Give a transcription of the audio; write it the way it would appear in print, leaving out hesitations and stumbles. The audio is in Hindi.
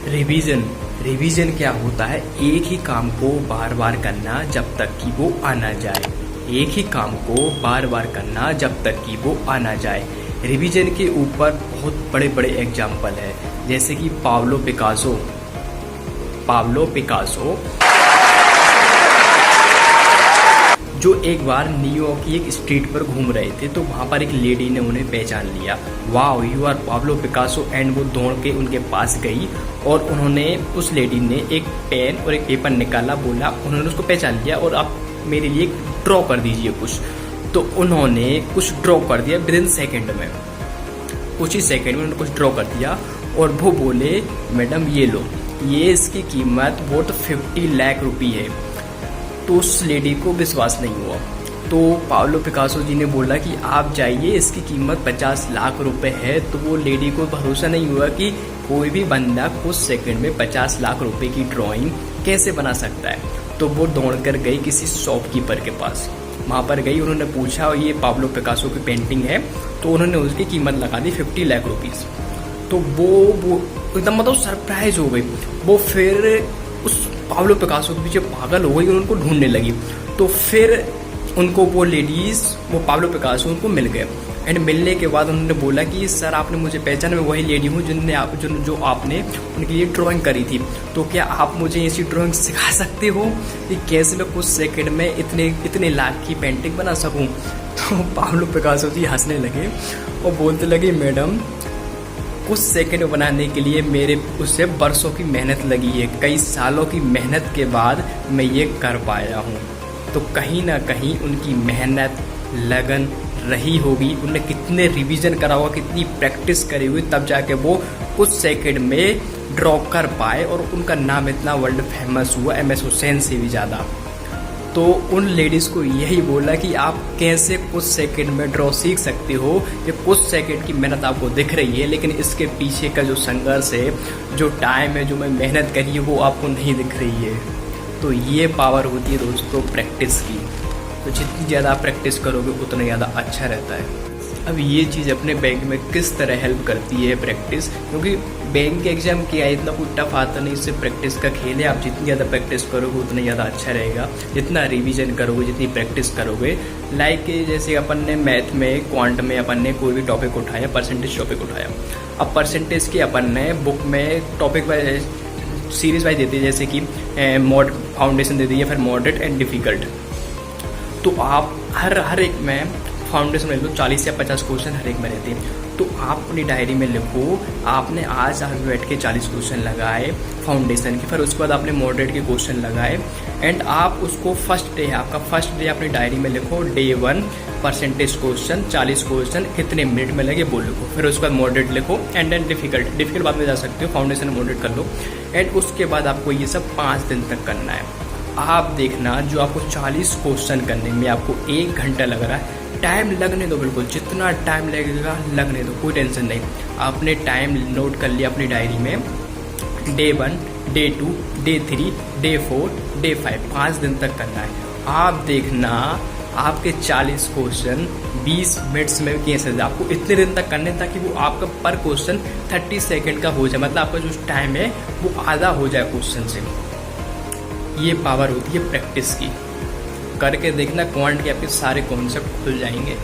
रिवीजन रिवीजन क्या होता है? एक ही काम को बार बार करना जब तक कि वो आना जाए। एक ही काम को बार बार करना जब तक कि वो आना जाए। रिवीजन के ऊपर बहुत बड़े बड़े एग्जाम्पल है, जैसे कि पाब्लो पिकासो जो एक बार न्यूयॉर्क की एक स्ट्रीट पर घूम रहे थे, तो वहाँ पर एक लेडी ने उन्हें पहचान लिया। Wow, you are Pablo Picasso. And वो दौड़ के उनके पास गई और उन्होंने, उस लेडी ने एक पेन और एक पेपर निकाला, बोला, उन्होंने उसको पहचान लिया और आप मेरे लिए ड्रॉ कर दीजिए कुछ। तो उन्होंने कुछ ड्रॉ कर दिया विद इन सेकेंड में, कुछ ही सेकेंड में उन्होंने कुछ ड्रॉ कर दिया। और वो बोले, मैडम ये लो, ये इसकी कीमत वो तो 50 लाख रुपये है। तो उस लेडी को विश्वास नहीं हुआ। तो पाब्लो पिकासो जी ने बोला कि आप जाइए, इसकी कीमत 50 लाख रुपए है। तो वो लेडी को भरोसा नहीं हुआ कि कोई भी बंदा कुछ सेकंड में 50 लाख रुपए की ड्राइंग कैसे बना सकता है। तो वो दौड़ कर गई किसी शॉपकीपर के पास। वहाँ पर गई, उन्होंने पूछा ये पाब्लो पिकासो की पेंटिंग है। तो उन्होंने उसकी कीमत लगा दी 50 लाख रुपीज़। तो वो एकदम मतलब सरप्राइज हो गई। वो फिर उस पाब्लो पिकासो के पीछे पागल हो गई और उनको ढूंढने लगी। तो फिर उनको वो लेडीज़, वो पाब्लो पिकासो उनको मिल गए। एंड मिलने के बाद उन्होंने बोला कि सर, आपने मुझे पहचाना, मैं वही लेडी हूँ जो आपने उनके लिए ड्राइंग करी थी। तो क्या आप मुझे ऐसी ड्राइंग सिखा सकते हो कि कैसे मैं कुछ सेकंड में इतने लाख की पेंटिंग बना सकूँ? तो पाब्लो पिकासो जी हंसने लगे और बोलते लगे, मैडम, कुछ सेकंड बनाने के लिए मेरे उससे बरसों की मेहनत लगी है। कई सालों की मेहनत के बाद मैं ये कर पाया हूँ। तो कहीं ना कहीं उनकी मेहनत, लगन रही होगी। उन्होंने कितने रिवीजन करा होगा, कितनी प्रैक्टिस करी हुई, तब जाके वो कुछ सेकंड में ड्रॉ कर पाए और उनका नाम इतना वर्ल्ड फेमस हुआ, MS हुसैन से भी ज़्यादा। तो उन लेडीज़ को यही बोला कि आप कैसे कुछ सेकंड में ड्रॉ सीख सकते हो। ये कुछ सेकंड की मेहनत आपको दिख रही है, लेकिन इसके पीछे का जो संघर्ष है, जो टाइम है, जो मैं मेहनत करी है, वो आपको नहीं दिख रही है। तो ये पावर होती है दोस्तों प्रैक्टिस की। तो जितनी ज़्यादा आप प्रैक्टिस करोगे उतना ज़्यादा अच्छा रहता है। अब ये चीज़ अपने बैंक में किस तरह हेल्प करती है प्रैक्टिस, क्योंकि बैंक के एग्जाम क्या है, इतना कोई टफ आता नहीं, इससे प्रैक्टिस का खेल है। आप जितनी ज़्यादा प्रैक्टिस करोगे उतना ज़्यादा अच्छा रहेगा। जितना रिवीजन करोगे, जितनी प्रैक्टिस करोगे, लाइक जैसे अपन ने मैथ में, क्वांट में अपन ने कोई भी टॉपिक उठाया, परसेंटेज टॉपिक उठाया। अब परसेंटेज के अपन ने बुक में टॉपिक वाइज, सीरीज वाइज देती है, जैसे कि फाउंडेशन दे दी या फिर मॉडरेट एंड डिफ़िकल्ट। तो आप हर एक में फाउंडेशन में लो, 40 या 50 क्वेश्चन हर एक में रहते हैं। तो आप अपनी डायरी में लिखो, आपने आज बैठ के 40 क्वेश्चन लगाए फाउंडेशन के, फिर उसके बाद आपने मॉडरेट के क्वेश्चन लगाए। एंड आप उसको फर्स्ट डे, आपका फर्स्ट डे अपनी डायरी में लिखो, Day 1 परसेंटेज क्वेश्चन 40 क्वेश्चन कितने मिनट में लगे वो लिखो। फिर उसके बाद मॉडरेट लिखो एंड देन डिफिकल्ट बाद में जा सकते हो, फाउंडेशन मॉडरेट कर लो। एंड उसके बाद आपको ये सब 5 दिन तक करना है। आप देखना, जो आपको 40 क्वेश्चन करने में आपको 1 घंटा लग रहा है, टाइम लगने दो, बिल्कुल जितना टाइम लगेगा लगने दो, कोई टेंशन नहीं। आपने टाइम नोट कर लिया अपनी डायरी में, Day 1, Day 2, Day 3, Day 4, Day 5, 5 दिन तक करना है। आप देखना आपके 40 क्वेश्चन 20 मिनट्स में कैसे, आपको इतने दिन तक करने, ताकि वो आपका पर क्वेश्चन 30 सेकेंड का हो जाए, मतलब आपका जो टाइम है वो आधा हो जाए क्वेश्चन से। ये पावर होती है प्रैक्टिस की। करके देखना, क्वांट के आपके सारे कॉन्सेप्ट खुल जाएंगे।